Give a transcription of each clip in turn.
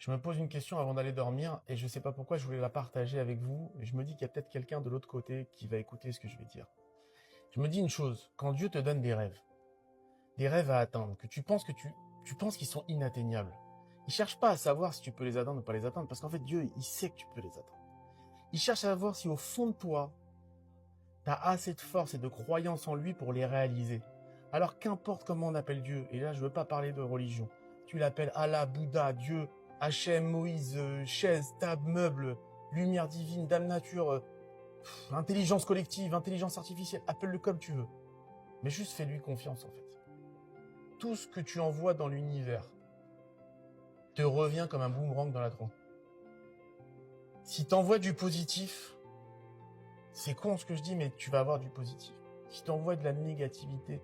Je me pose une question avant d'aller dormir et je sais pas pourquoi je voulais la partager avec vous. Je me dis qu'il y a peut-être quelqu'un de l'autre côté qui va écouter ce que je vais dire. Je me dis une chose, quand Dieu te donne des rêves à atteindre, que tu penses qu'ils sont inatteignables, il cherche pas à savoir si tu peux les atteindre ou pas les atteindre, parce qu'en fait Dieu, il sait que tu peux les atteindre. Il cherche à voir si au fond de toi, tu as assez de force et de croyance en lui pour les réaliser. Alors qu'importe comment on appelle Dieu, et là je veux pas parler de religion, tu l'appelles Allah, Bouddha, Dieu, Hachem, Moïse, chaise, table, meuble, lumière divine, dame nature, intelligence collective, intelligence artificielle, appelle-le comme tu veux. Mais juste fais-lui confiance en fait. Tout ce que tu envoies dans l'univers te revient comme un boomerang dans la tronche. Si tu envoies du positif, c'est con ce que je dis, mais tu vas avoir du positif. Si tu envoies de la négativité,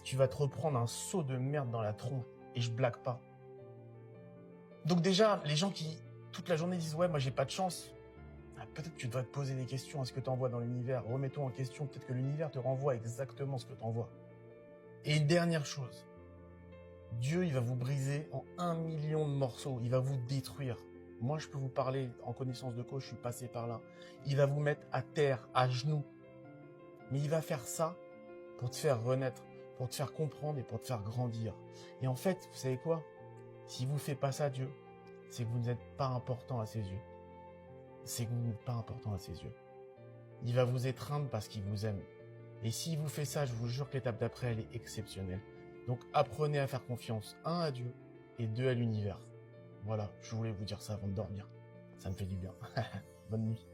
tu vas te reprendre un seau de merde dans la tronche. Et je blague pas. Donc déjà, les gens qui, toute la journée, disent « Ouais, moi j'ai pas de chance », peut-être que tu devrais te poser des questions à ce que tu envoies dans l'univers. Remets-toi en question, peut-être que l'univers te renvoie exactement ce que tu envoies. Et une dernière chose, Dieu, il va vous briser en 1 million de morceaux. Il va vous détruire. Moi, je peux vous parler en connaissance de cause, je suis passé par là. Il va vous mettre à terre, à genoux. Mais il va faire ça pour te faire renaître, pour te faire comprendre et pour te faire grandir. Et en fait, vous savez quoi? Si vous ne faites pas ça, Dieu, c'est que vous n'êtes pas important à ses yeux. C'est que vous n'êtes pas important à ses yeux. Il va vous étreindre parce qu'il vous aime. Et s'il vous fait ça, je vous jure que l'étape d'après, elle est exceptionnelle. Donc apprenez à faire confiance, 1 à Dieu et 2 à l'univers. Voilà, je voulais vous dire ça avant de dormir. Ça me fait du bien. Bonne nuit.